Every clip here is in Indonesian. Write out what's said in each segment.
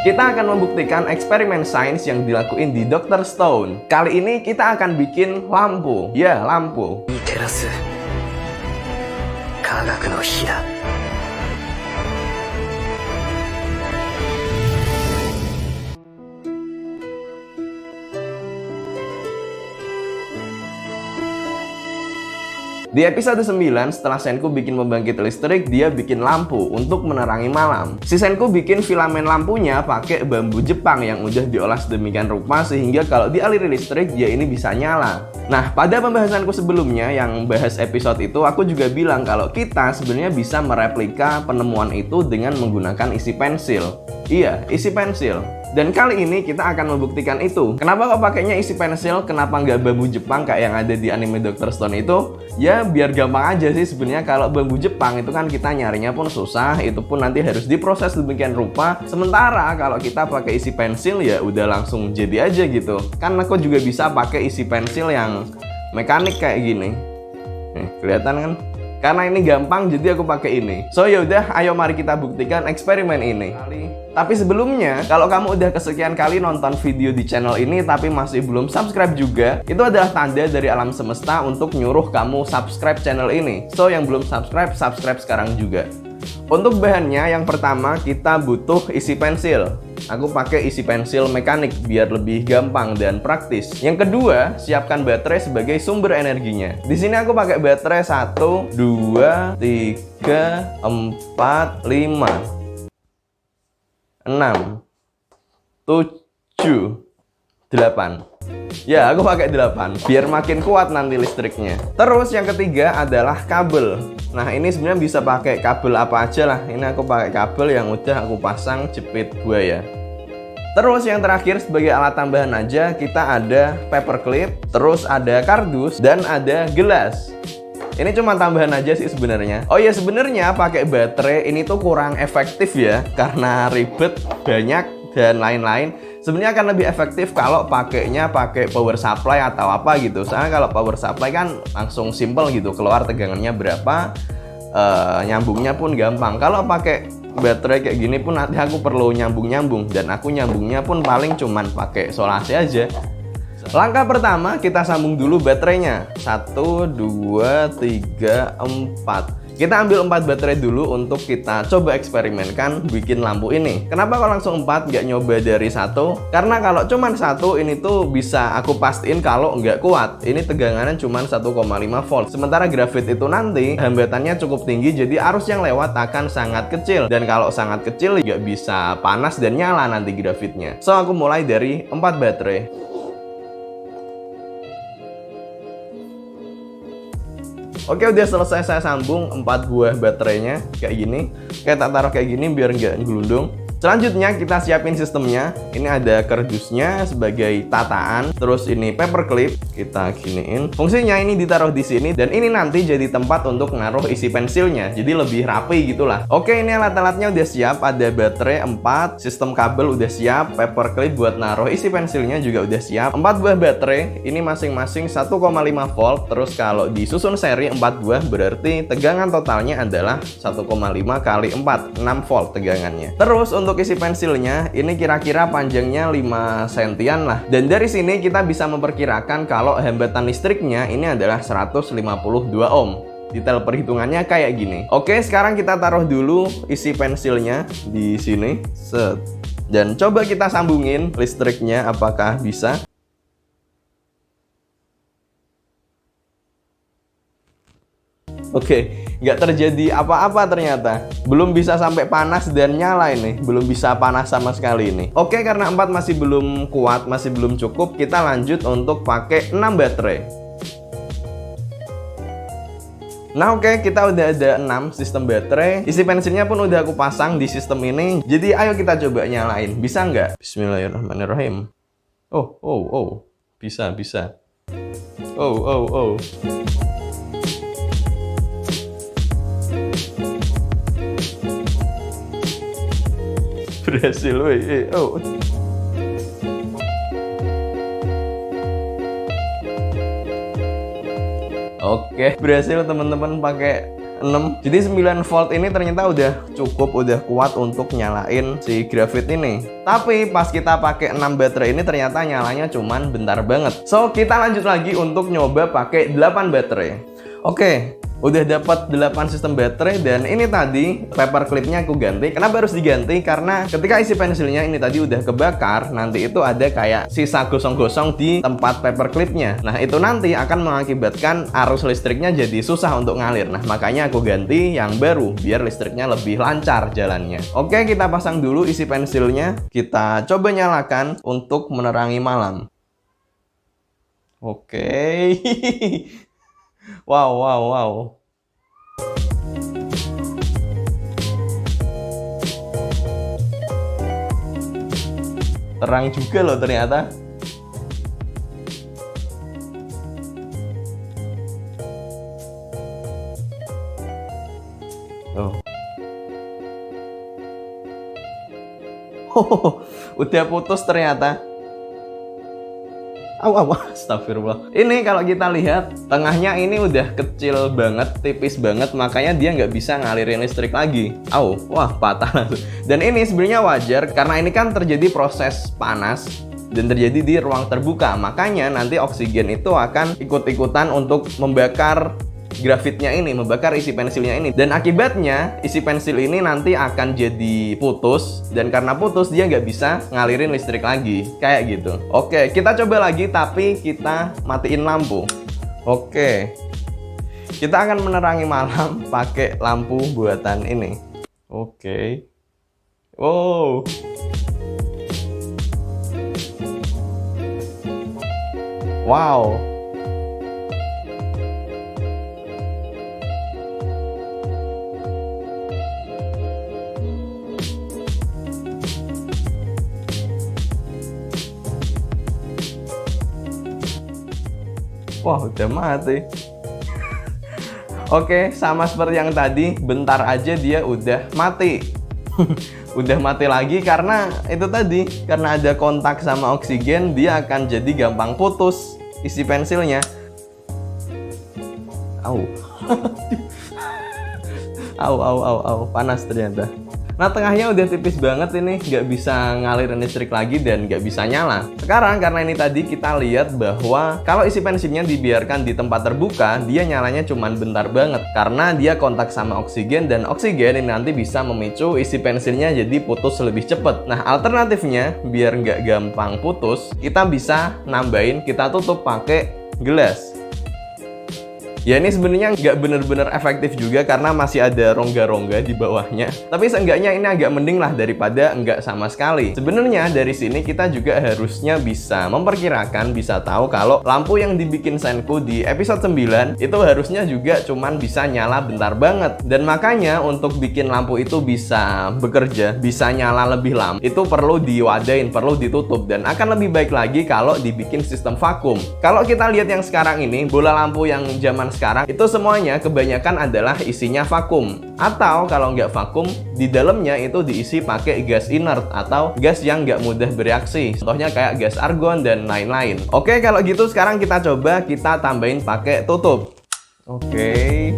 Kita akan membuktikan eksperimen sains yang dilakuin di Dr. Stone. Kali ini kita akan bikin lampu. Ya, lampu. Di episode 9, setelah Senku bikin pembangkit listrik, dia bikin lampu untuk menerangi malam. Si Senku bikin filamen lampunya pakai bambu Jepang yang udah diolah sedemikian rupa sehingga kalau dialiri listrik, dia ini bisa nyala. Nah, pada pembahasanku sebelumnya yang bahas episode itu, aku juga bilang kalau kita sebenarnya bisa mereplika penemuan itu dengan menggunakan isi pensil. Iya, isi pensil. Dan kali ini kita akan membuktikan itu. Kenapa kok pakainya isi pensil? Kenapa nggak bambu Jepang kayak yang ada di anime Dr. Stone itu? Ya biar gampang aja sih sebenarnya. Kalau bambu Jepang itu kan kita nyarinya pun susah, itu pun nanti harus diproses demikian rupa. Sementara kalau kita pakai isi pensil ya udah langsung jadi aja gitu. Kan aku juga bisa pakai isi pensil yang mekanik kayak gini. Nih, kelihatan kan? Karena ini gampang jadi aku pakai ini. So yaudah, ayo mari kita buktikan eksperimen ini. Tapi sebelumnya, kalau kamu udah kesekian kali nonton video di channel ini tapi masih belum subscribe juga, itu adalah tanda dari alam semesta untuk nyuruh kamu subscribe channel ini. So yang belum subscribe, subscribe sekarang juga. Untuk bahannya, yang pertama kita butuh isi pensil. Aku pakai isi pensil mekanik biar lebih gampang dan praktis. Yang kedua, siapkan baterai sebagai sumber energinya. Di sini aku pakai baterai 1, 2, 3, 4, 5, 6, 7, 8. Ya, aku pakai 8 biar makin kuat nanti listriknya. Terus yang ketiga adalah kabel. Nah, ini sebenarnya bisa pakai kabel apa aja lah. Ini aku pakai kabel yang udah aku pasang jepit buaya. Terus yang terakhir sebagai alat tambahan aja, kita ada paperclip, terus ada kardus, dan ada gelas. Ini cuma tambahan aja sih sebenarnya. Oh ya, sebenarnya pakai baterai ini tuh kurang efektif ya, karena ribet, banyak, dan lain-lain. Sebenarnya akan lebih efektif kalau pakainya pakai power supply atau apa gitu. Soalnya kalau power supply kan langsung simple gitu, keluar tegangannya berapa, nyambungnya pun gampang. Kalau pakai baterai kayak gini pun nanti aku perlu nyambung-nyambung, dan aku nyambungnya pun paling cuman pakai solasi aja. Langkah pertama, kita sambung dulu baterainya. 1, 2, 3, 4. Kita ambil 4 baterai dulu untuk kita coba eksperimenkan bikin lampu ini. Kenapa kalau langsung 4 nggak nyoba dari 1? Karena kalau cuman 1 ini tuh bisa aku pastiin kalau nggak kuat. Ini tegangannya cuman 1,5 volt. Sementara grafit itu nanti hambatannya cukup tinggi, jadi arus yang lewat akan sangat kecil. Dan kalau sangat kecil nggak bisa panas dan nyala nanti grafitnya. So aku mulai dari 4 baterai. Oke, udah selesai saya sambung 4 buah baterainya kayak gini. Kayak tak taruh kayak gini biar nggak gelundung. Selanjutnya kita siapin sistemnya. Ini ada kardusnya sebagai tataan. Terus ini paperclip, kita giniin. Fungsinya ini ditaruh di sini dan ini nanti jadi tempat untuk naruh isi pensilnya. Jadi lebih rapi gitulah. Oke, ini alat-alatnya udah siap. Ada baterai 4, sistem kabel udah siap, paperclip buat naruh isi pensilnya juga udah siap. 4 buah baterai, ini masing-masing 1,5 volt. Terus kalau disusun seri 4 buah berarti tegangan totalnya adalah 1,5 kali 4, 6 volt tegangannya. Terus untuk isi pensilnya, ini kira-kira panjangnya 5 sentian lah. Dan dari sini kita bisa memperkirakan kalau hambatan listriknya ini adalah 152 ohm. Detail perhitungannya kayak gini. Oke, sekarang kita taruh dulu isi pensilnya di sini. Set. Dan coba kita sambungin listriknya apakah bisa. Oke, nggak terjadi apa-apa ternyata. Belum bisa sampai panas dan nyala ini. Belum bisa panas sama sekali ini. Oke, karena 4 masih belum kuat, masih belum cukup, kita lanjut untuk pakai 6 baterai. Nah oke, kita udah ada 6 sistem baterai. Isi pensilnya pun udah aku pasang di sistem ini. Jadi ayo kita coba nyalain. Bisa nggak? Bismillahirrahmanirrahim. Oh. Bisa. Oh. Berhasil, woi. Oke, berhasil teman-teman pakai 6. Jadi 9 volt ini ternyata udah cukup, udah kuat untuk nyalain si Gravit ini. Tapi pas kita pakai 6 baterai ini ternyata nyalanya cuman bentar banget. So, kita lanjut lagi untuk nyoba pakai 8 baterai. Oke, udah dapat 8 sistem baterai dan ini tadi paper clipnya aku ganti. Kenapa harus diganti? Karena ketika isi pensilnya ini tadi udah kebakar, nanti itu ada kayak sisa gosong-gosong di tempat paper clipnya. Nah, itu nanti akan mengakibatkan arus listriknya jadi susah untuk ngalir. Nah, makanya aku ganti yang baru biar listriknya lebih lancar jalannya. Oke, kita pasang dulu isi pensilnya. Kita coba nyalakan untuk menerangi malam. Oke. Wow. Terang juga loh ternyata. Oh, udah putus ternyata. Astagfirullah. Ini kalau kita lihat tengahnya ini udah kecil banget, tipis banget, makanya dia nggak bisa ngalirin listrik lagi. Wah, patah langsung. Dan ini sebenarnya wajar karena ini kan terjadi proses panas dan terjadi di ruang terbuka, makanya nanti oksigen itu akan ikut-ikutan untuk membakar grafitnya ini, membakar isi pensilnya ini, dan akibatnya isi pensil ini nanti akan jadi putus, dan karena putus dia nggak bisa ngalirin listrik lagi kayak gitu. Oke, kita coba lagi tapi kita matiin lampu. Oke, kita akan menerangi malam pakai lampu buatan ini. Oke. Wow. Wah, udah mati. Oke, sama seperti yang tadi, bentar aja dia udah mati. Udah mati lagi karena itu tadi, karena ada kontak sama oksigen, dia akan jadi gampang putus isi pensilnya. Panas ternyata. Nah, tengahnya udah tipis banget ini, nggak bisa ngalirin listrik lagi dan nggak bisa nyala. Sekarang karena ini tadi kita lihat bahwa kalau isi pensilnya dibiarkan di tempat terbuka, dia nyalanya cuman bentar banget karena dia kontak sama oksigen, dan oksigen ini nanti bisa memicu isi pensilnya jadi putus lebih cepet. Nah, alternatifnya biar nggak gampang putus, kita bisa nambahin, kita tutup pakai gelas. Ya, ini sebenarnya nggak bener-bener efektif juga karena masih ada rongga-rongga di bawahnya. Tapi seenggaknya ini agak mending lah daripada nggak sama sekali. Sebenarnya dari sini kita juga harusnya bisa memperkirakan, bisa tahu kalau lampu yang dibikin Senku di episode 9 itu harusnya juga cuman bisa nyala bentar banget. Dan makanya untuk bikin lampu itu bisa bekerja, bisa nyala lebih lama, itu perlu diwadain, perlu ditutup. Dan akan lebih baik lagi kalau dibikin sistem vakum. Kalau kita lihat yang sekarang ini, bola lampu yang zaman sekarang itu semuanya kebanyakan adalah isinya vakum, atau kalau nggak vakum di dalamnya itu diisi pakai gas inert atau gas yang nggak mudah bereaksi, contohnya kayak gas argon dan lain-lain. Oke, kalau gitu sekarang kita coba kita tambahin pakai tutup. Oke.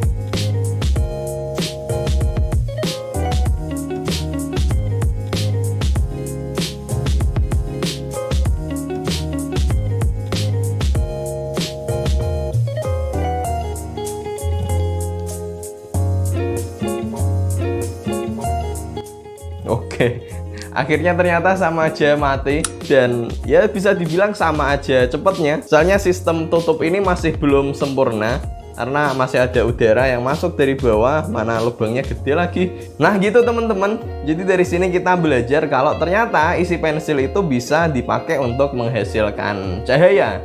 Oke, akhirnya ternyata sama aja mati, dan ya bisa dibilang sama aja cepetnya. Soalnya sistem tutup ini masih belum sempurna karena masih ada udara yang masuk dari bawah, mana lubangnya gede lagi. Nah gitu teman-teman, jadi dari sini kita belajar kalau ternyata isi pensil itu bisa dipakai untuk menghasilkan cahaya,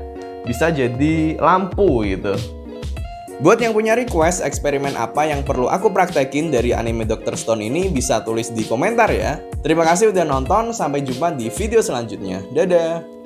bisa jadi lampu gitu. Buat yang punya request eksperimen apa yang perlu aku praktekin dari anime Dr. Stone ini, bisa tulis di komentar ya. Terima kasih udah nonton, sampai jumpa di video selanjutnya. Dadah!